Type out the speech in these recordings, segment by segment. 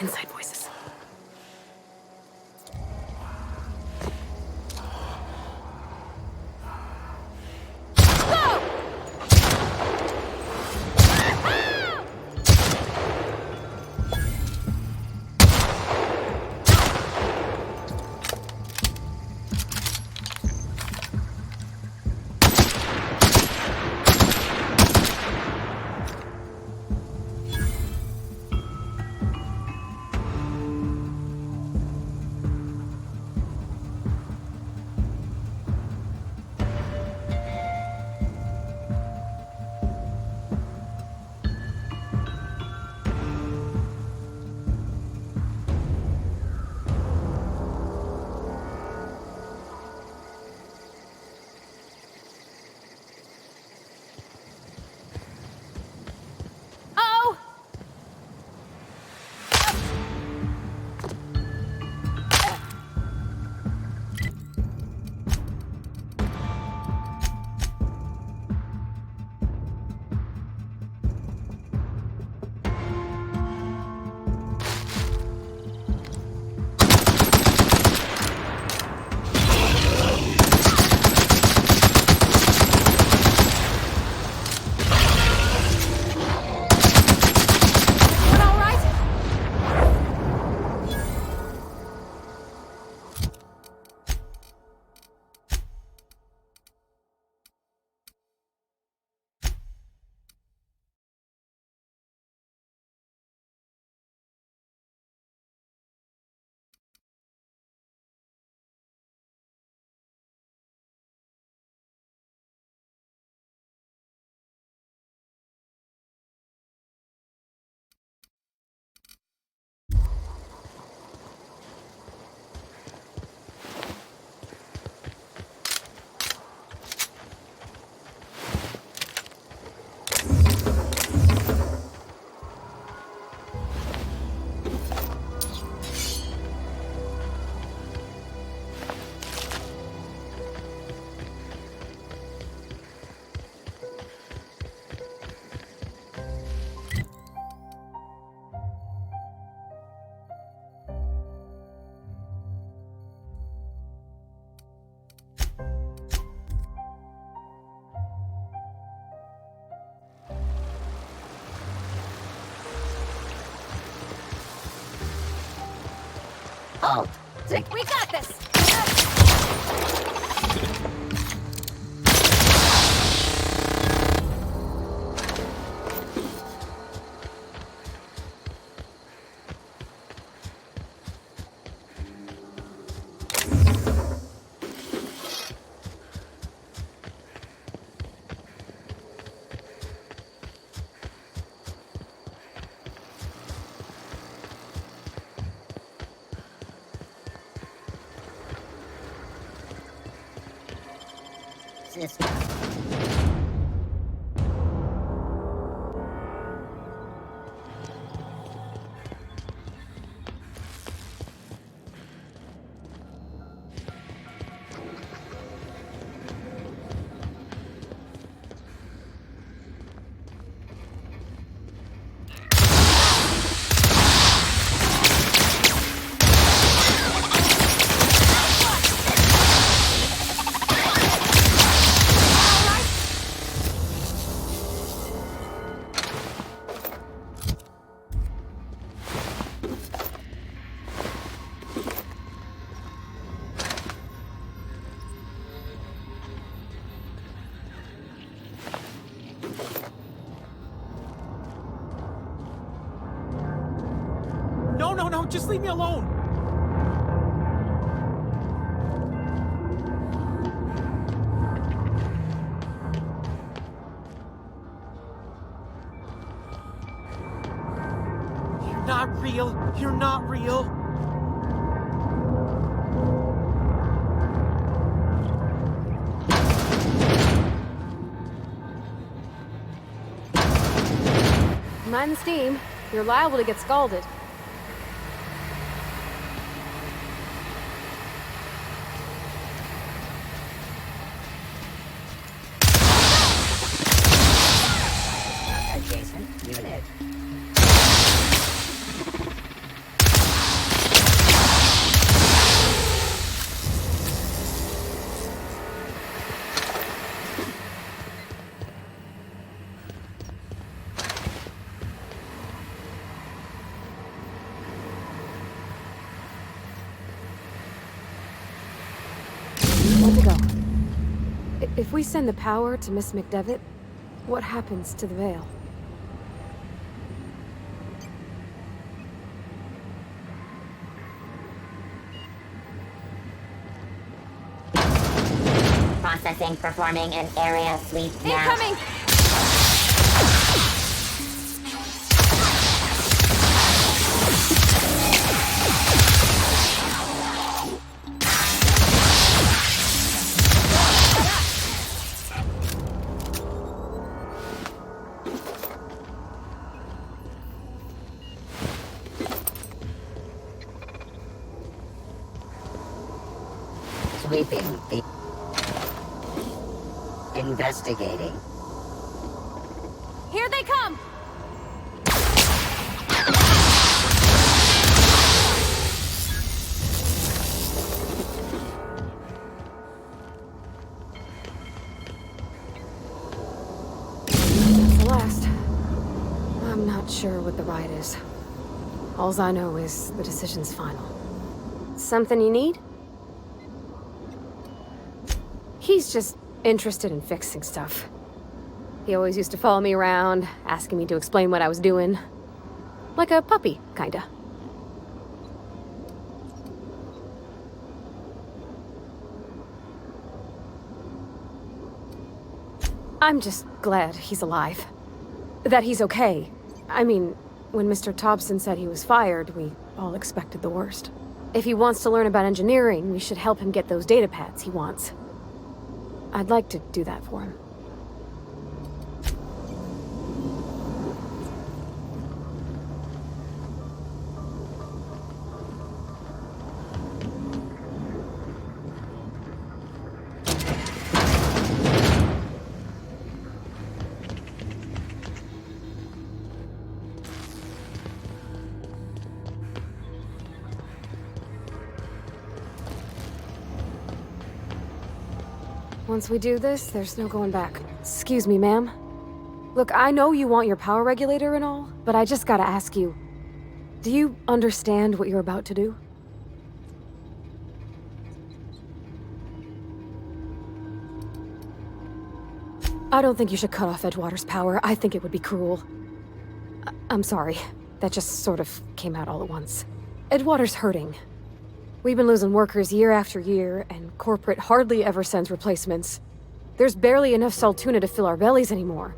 Inside voices. Hold! We got this! Sister. No, just leave me alone! You're not real! You're not real! Mind the steam. You're liable to get scalded. If we send the power to Miss McDevitt, what happens to the veil? Processing, performing an area sweep now. Incoming! Sweeping. Investigating. Here they come! That's the last. I'm not sure what the ride is. Alls I know is the decision's final. Something you need? He's just interested in fixing stuff. He always used to follow me around, asking me to explain what I was doing. Like a puppy, kinda. I'm just glad he's alive. That he's okay. I mean, when Mr. Thompson said he was fired, we all expected the worst. If he wants to learn about engineering, we should help him get those data pads he wants. I'd like to do that for him. Once we do this, there's no going back. Excuse me, ma'am. Look, I know you want your power regulator and all, but I just gotta ask you, do you understand what you're about to do? I don't think you should cut off Edgewater's power. I think it would be cruel. I'm sorry. That just sort of came out all at once. Edgewater's hurting. We've been losing workers year after year, and corporate hardly ever sends replacements. There's barely enough Saltuna to fill our bellies anymore.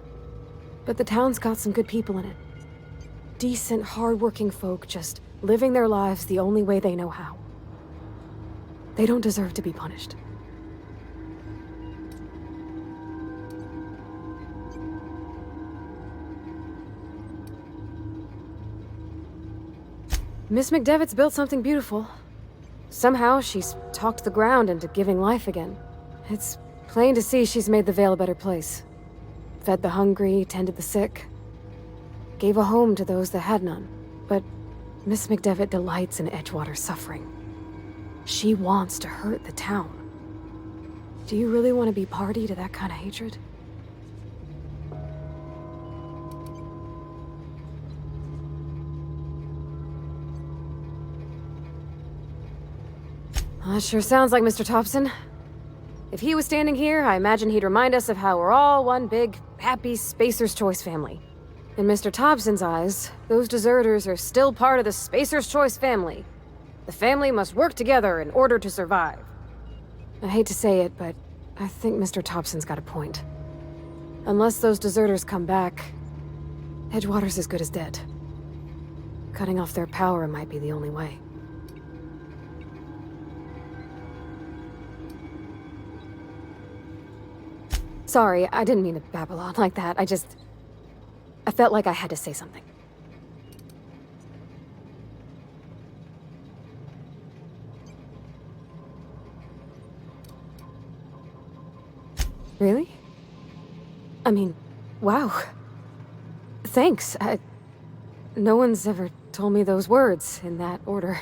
But the town's got some good people in it. Decent, hard-working folk just living their lives the only way they know how. They don't deserve to be punished. Miss McDevitt's built something beautiful. Somehow, she's talked the ground into giving life again. It's plain to see she's made the Vale a better place. Fed the hungry, tended the sick. Gave a home to those that had none. But Miss McDevitt delights in Edgewater's suffering. She wants to hurt the town. Do you really want to be party to that kind of hatred? That sure sounds like Mr. Thompson. If he was standing here, I imagine he'd remind us of how we're all one big, happy Spacer's Choice family. In Mr. Thompson's eyes, those deserters are still part of the Spacer's Choice family. The family must work together in order to survive. I hate to say it, but I think Mr. Thompson's got a point. Unless those deserters come back, Edgewater's as good as dead. Cutting off their power might be the only way. Sorry, I didn't mean to babble on like that. I felt like I had to say something. Really? I mean, wow. Thanks. No one's ever told me those words in that order.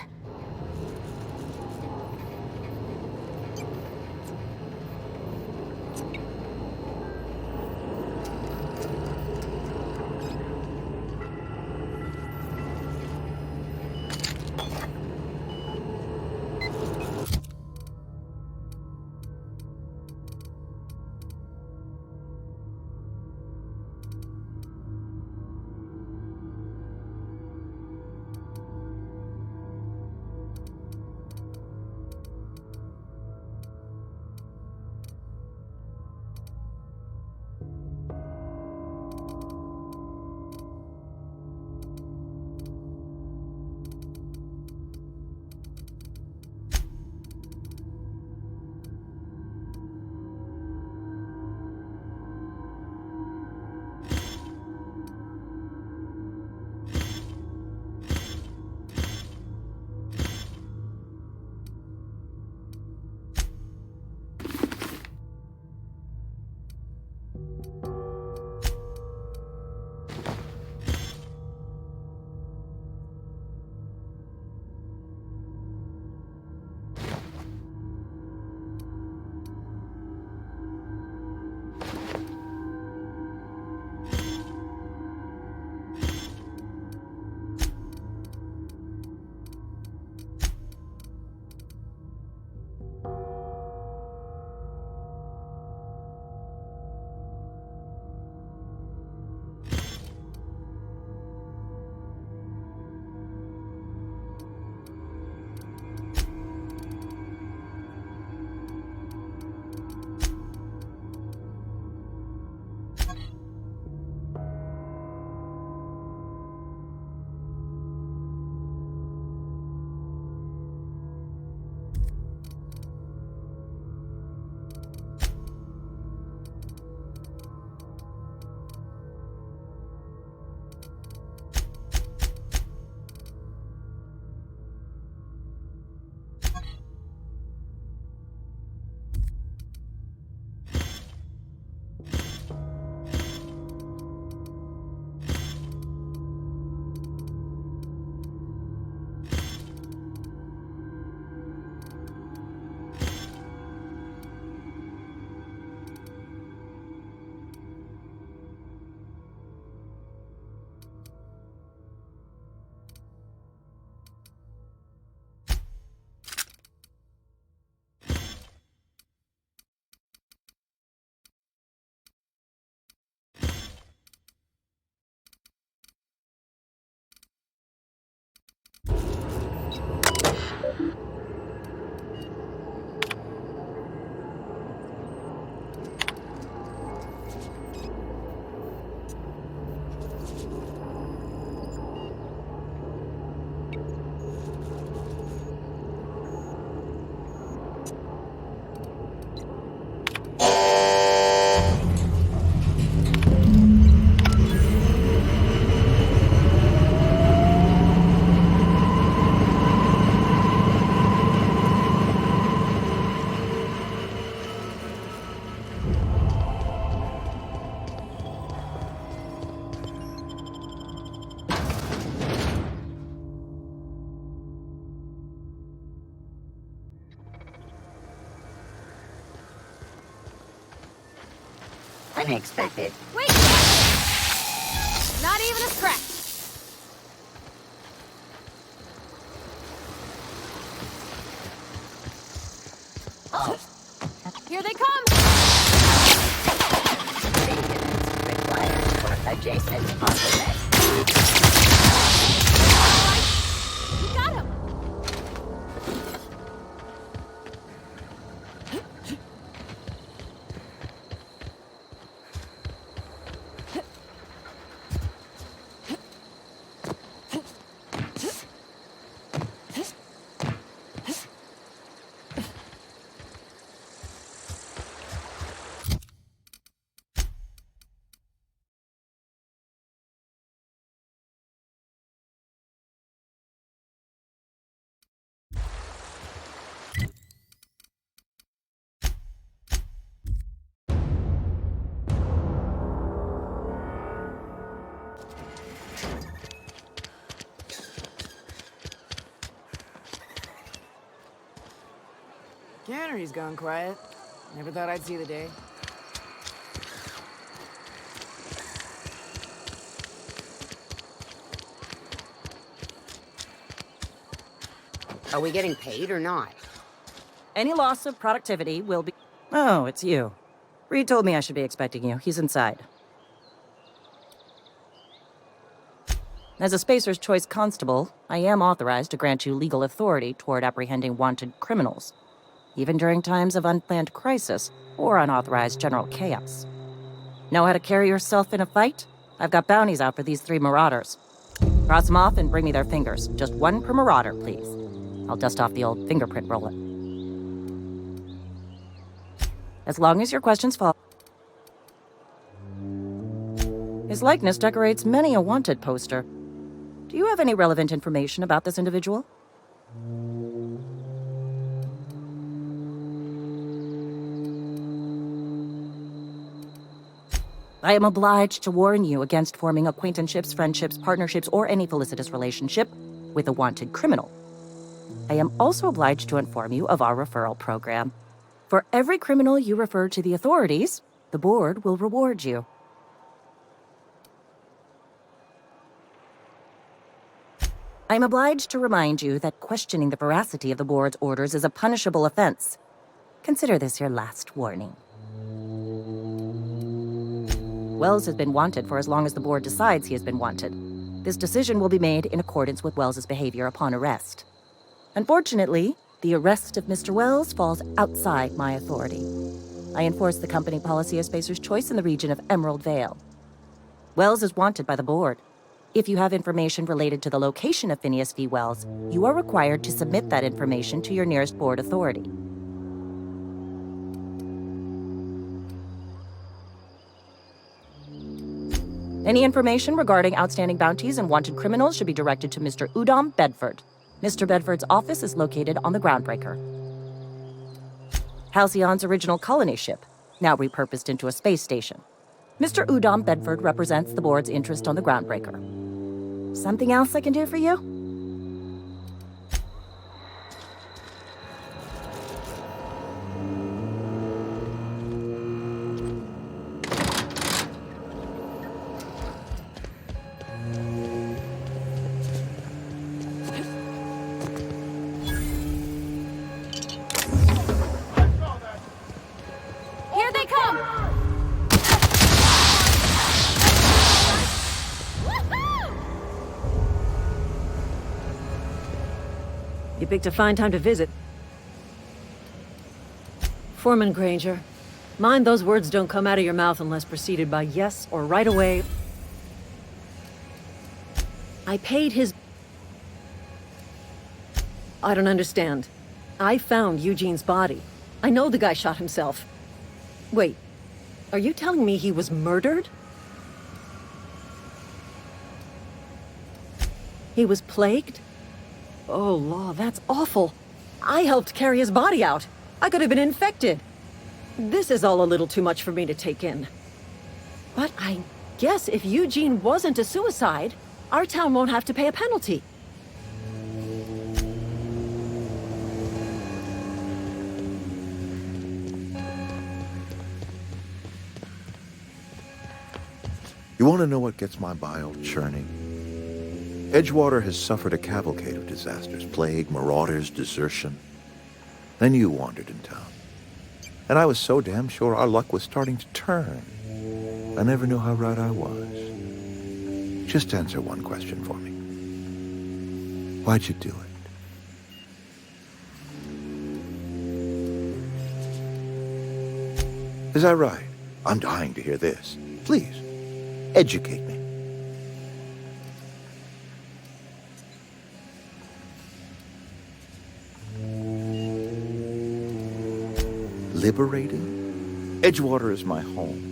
I expected. Wait! Not even a scratch. Here they come! Maintenance required for adjacent objects. You got him! Cannery's gone quiet. Never thought I'd see the day. Are we getting paid or not? Any loss of productivity will be... Oh, it's you. Reed told me I should be expecting you. He's inside. As a Spacer's Choice Constable, I am authorized to grant you legal authority toward apprehending wanted criminals, even during times of unplanned crisis or unauthorized general chaos. Know how to carry yourself in a fight? I've got bounties out for these 3 marauders. Cross them off and bring me their fingers. Just 1 per marauder, please. I'll dust off the old fingerprint roller. As long as your questions fall. His likeness decorates many a wanted poster. Do you have any relevant information about this individual? I am obliged to warn you against forming acquaintanceships, friendships, partnerships, or any felicitous relationship with a wanted criminal. I am also obliged to inform you of our referral program. For every criminal you refer to the authorities, the board will reward you. I am obliged to remind you that questioning the veracity of the board's orders is a punishable offense. Consider this your last warning. Wells has been wanted for as long as the board decides he has been wanted. This decision will be made in accordance with Wells's behavior upon arrest. Unfortunately, the arrest of Mr. Wells falls outside my authority. I enforce the company policy of Spacer's Choice in the region of Emerald Vale. Wells is wanted by the board. If you have information related to the location of Phineas V. Wells, you are required to submit that information to your nearest board authority. Any information regarding outstanding bounties and wanted criminals should be directed to Mr. Udom Bedford. Mr. Bedford's office is located on the Groundbreaker, Halcyon's original colony ship, now repurposed into a space station. Mr. Udom Bedford represents the board's interest on the Groundbreaker. Something else I can do for you? Here they come! Woohoo! You picked a fine time to visit. Foreman Granger, mind those words don't come out of your mouth unless preceded by yes or right away. I paid his... I don't understand. I found Eugene's body. I know the guy shot himself. Wait, are you telling me he was murdered? He was plagued? Oh, law, that's awful. I helped carry his body out. I could have been infected. This is all a little too much for me to take in. But I guess if Eugene wasn't a suicide, our town won't have to pay a penalty. You want to know what gets my bile churning? Edgewater has suffered a cavalcade of disasters, plague, marauders, desertion. Then you wandered in town. And I was so damn sure our luck was starting to turn. I never knew how right I was. Just answer one question for me. Why'd you do it? Is that right? I'm dying to hear this. Please, educate me. Liberated? Edgewater is my home.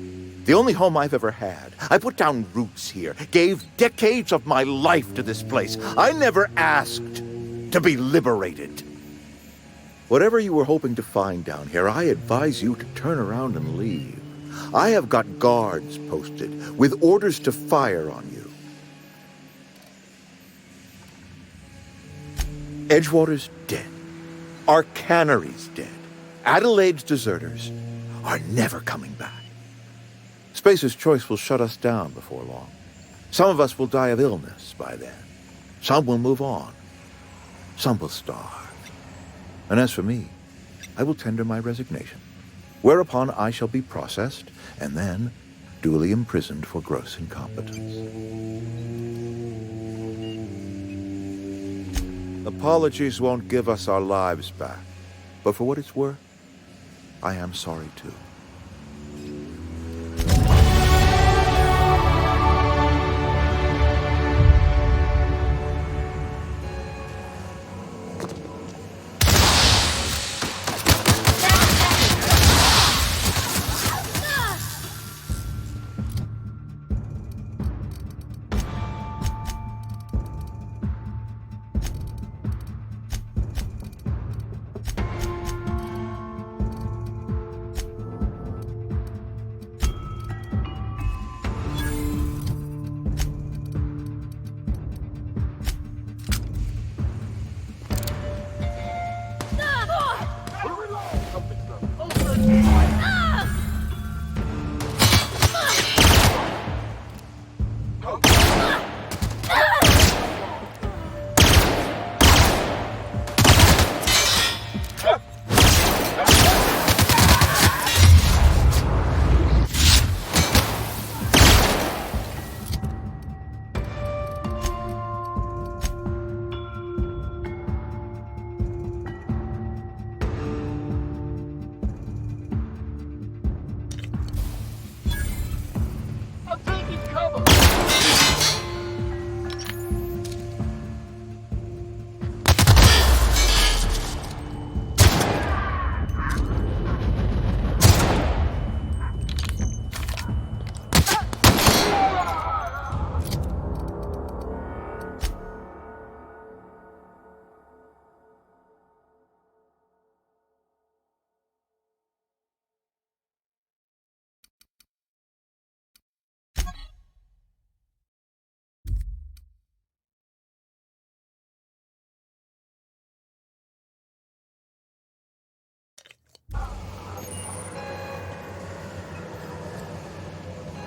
The only home I've ever had. I put down roots here, gave decades of my life to this place. I never asked to be liberated. Whatever you were hoping to find down here, I advise you to turn around and leave. I have got guards posted with orders to fire on you. Edgewater's dead. Our cannery's dead. Adelaide's deserters are never coming back. Spacer's Choice will shut us down before long. Some of us will die of illness by then. Some will move on. Some will starve. And as for me, I will tender my resignation, whereupon I shall be processed and then duly imprisoned for gross incompetence. Apologies won't give us our lives back, but for what it's worth, I am sorry too.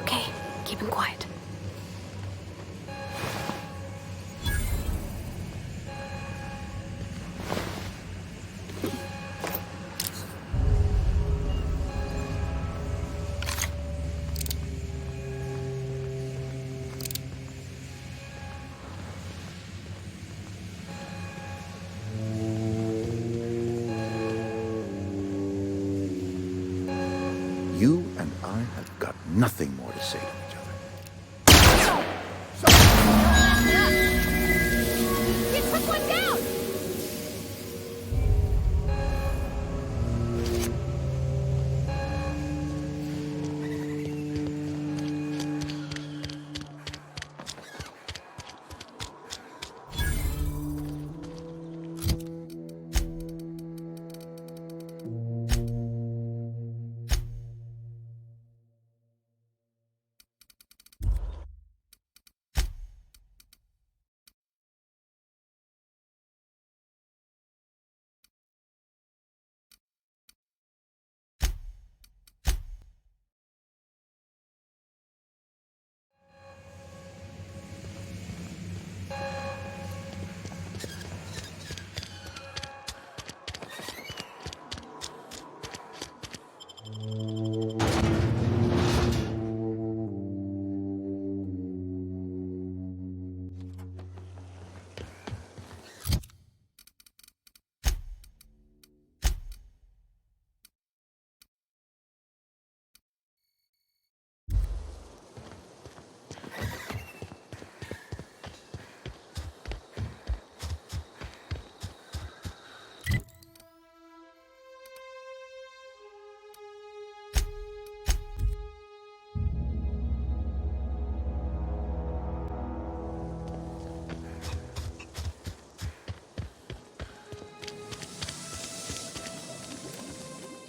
Okay, keep him quiet. You and I have got nothing more to say to each other. You took one down!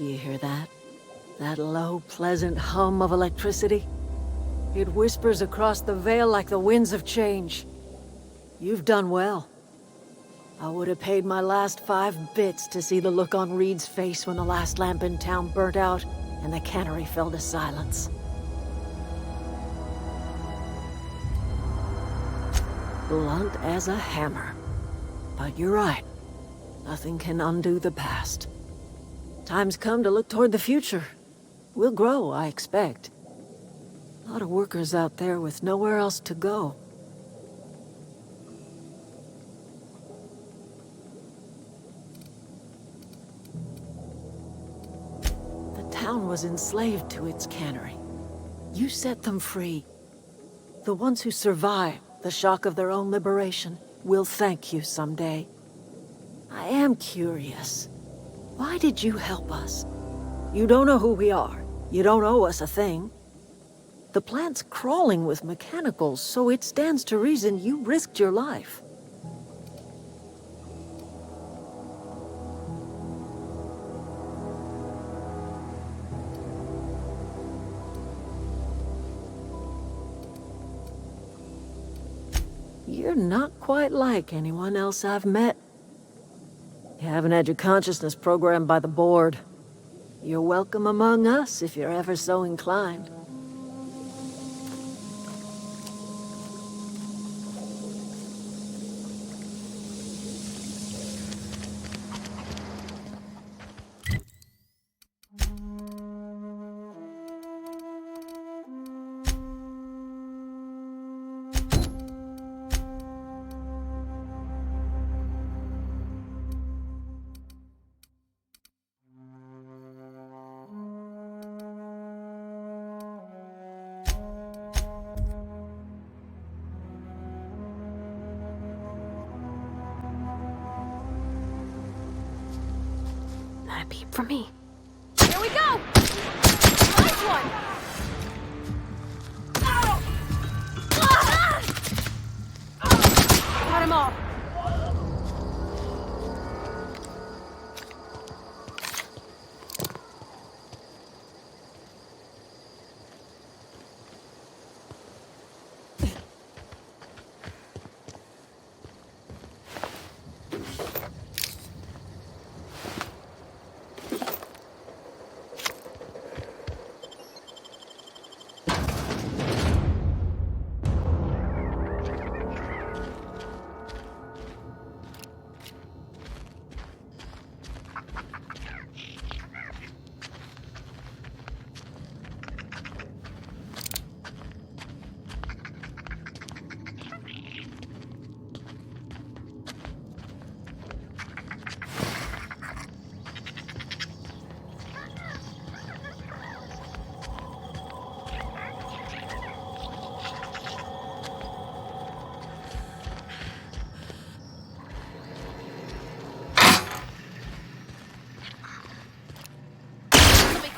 You hear that? That low, pleasant hum of electricity? It whispers across the veil like the winds of change. You've done well. I would have paid my last 5 bits to see the look on Reed's face when the last lamp in town burnt out and the cannery fell to silence. Blunt as a hammer. But you're right. Nothing can undo the past. Time's come to look toward the future. We'll grow, I expect. A lot of workers out there with nowhere else to go. The town was enslaved to its cannery. You set them free. The ones who survived the shock of their own liberation will thank you someday. I am curious. Why did you help us? You don't know who we are. You don't owe us a thing. The plant's crawling with mechanicals, so it stands to reason you risked your life. You're not quite like anyone else I've met. You haven't had your consciousness programmed by the board. You're welcome among us if you're ever so inclined. Not a peep from me. Here we go! Nice one! Got him all.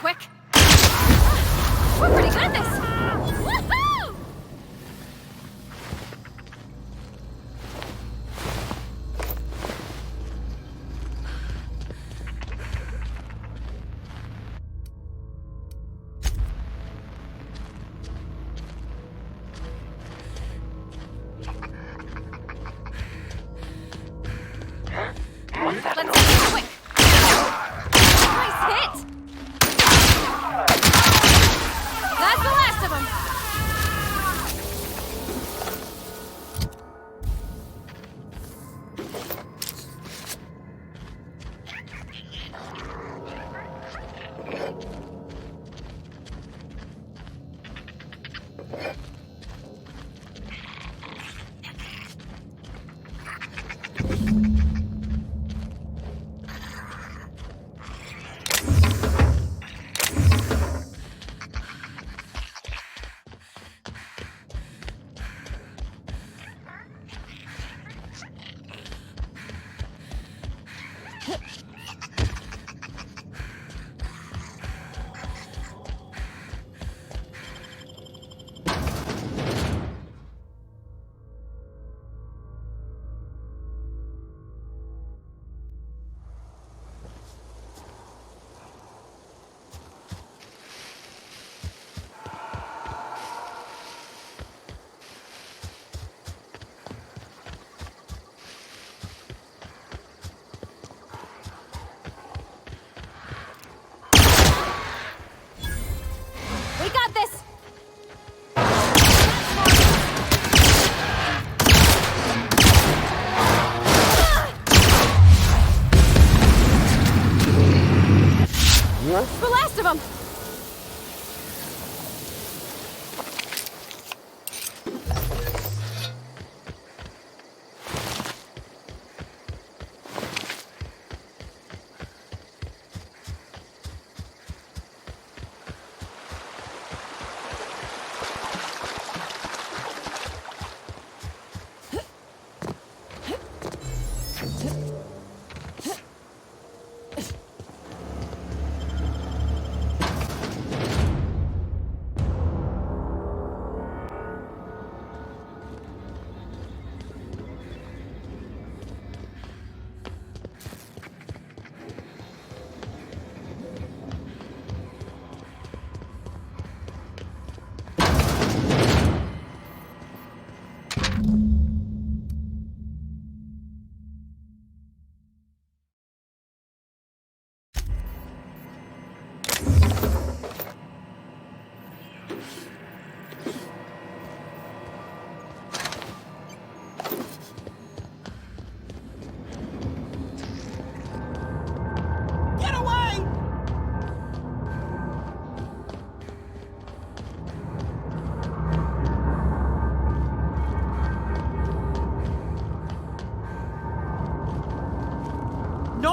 Quick! We're pretty good at this! Woohoo! Let's make it quick! Nice hit! That's the last of them!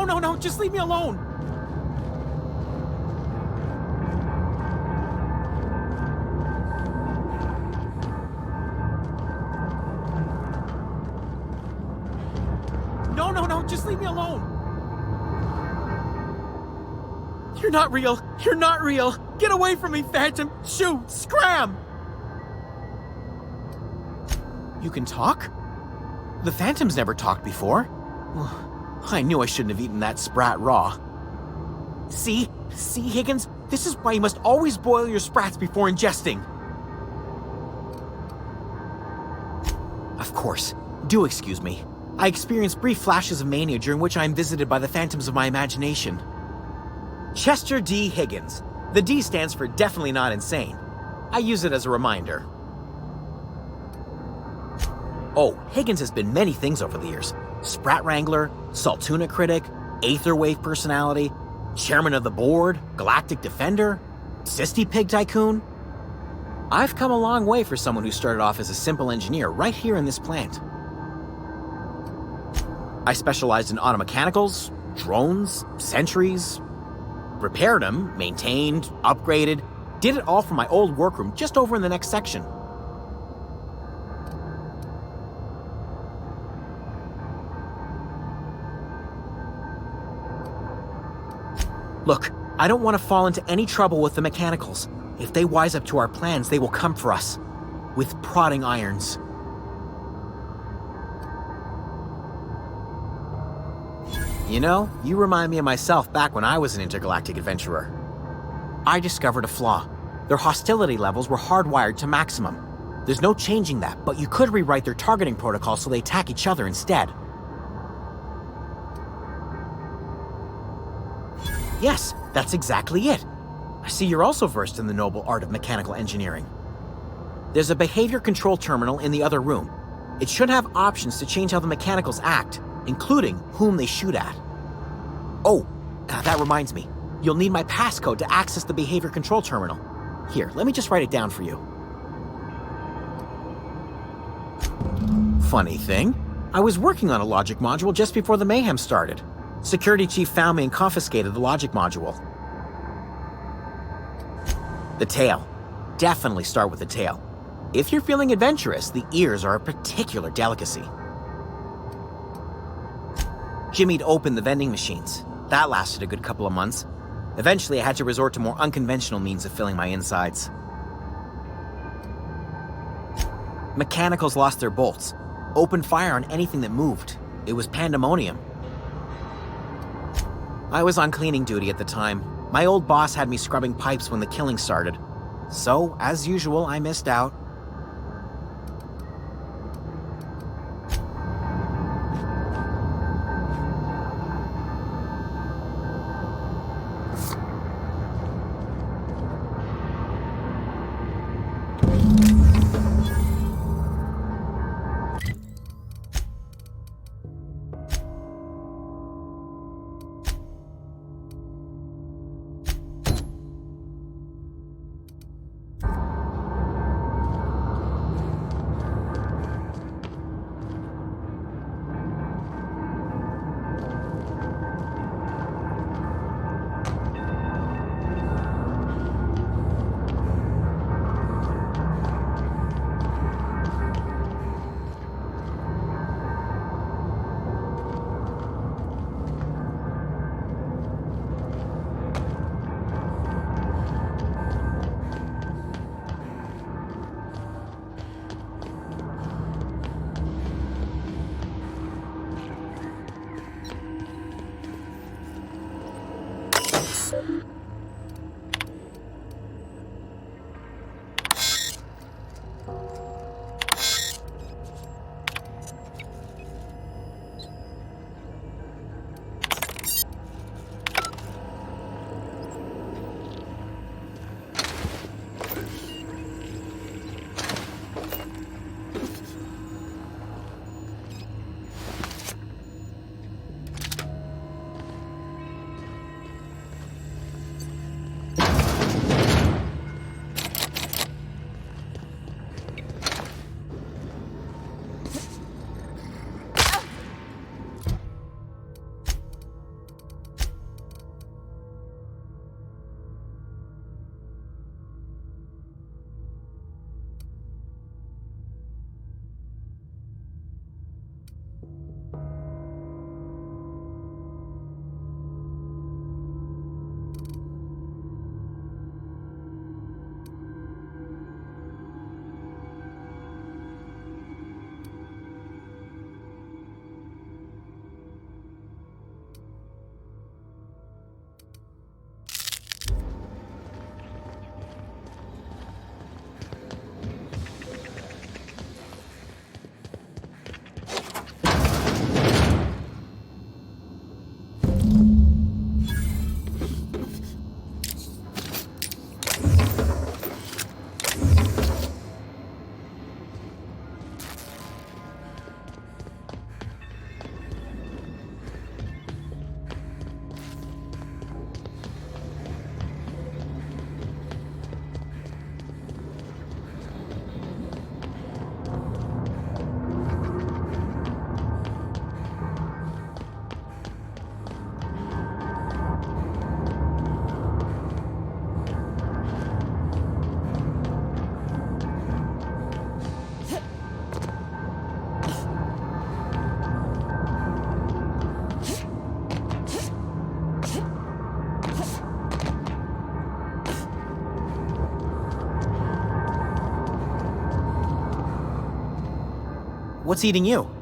No, just leave me alone. No, just leave me alone. You're not real. You're not real. Get away from me, Phantom. Shoot, scram. You can talk? The Phantom's never talked before. I knew I shouldn't have eaten that sprat raw. See, Higgins? This is why you must always boil your sprats before ingesting. Of course. Do excuse me. I experience brief flashes of mania during which I am visited by the phantoms of my imagination. Chester D. Higgins. The D stands for definitely not insane. I use it as a reminder. Oh, Higgins has been many things over the years. Sprat Wrangler, Saltuna Critic, Aetherwave Personality, Chairman of the Board, Galactic Defender, Sisty Pig Tycoon. I've come a long way for someone who started off as a simple engineer right here in this plant. I specialized in automechanicals, drones, sentries, repaired them, maintained, upgraded, did it all from my old workroom just over in the next section. Look, I don't want to fall into any trouble with the mechanicals. If they wise up to our plans, they will come for us. With prodding irons. You know, you remind me of myself back when I was an intergalactic adventurer. I discovered a flaw. Their hostility levels were hardwired to maximum. There's no changing that, but you could rewrite their targeting protocol so they attack each other instead. Yes, that's exactly it. I see you're also versed in the noble art of mechanical engineering. There's a behavior control terminal in the other room. It should have options to change how the mechanicals act, including whom they shoot at. Oh, that reminds me. You'll need my passcode to access the behavior control terminal. Here, let me just write it down for you. Funny thing, I was working on a logic module just before the mayhem started. Security chief found me and confiscated the logic module. The tail. Definitely start with the tail. If you're feeling adventurous, the ears are a particular delicacy. Jimmy'd opened the vending machines. That lasted a good couple of months. Eventually, I had to resort to more unconventional means of filling my insides. Mechanicals lost their bolts. Opened fire on anything that moved. It was pandemonium. I was on cleaning duty at the time. My old boss had me scrubbing pipes when the killing started. So, as usual, I missed out. What's eating you?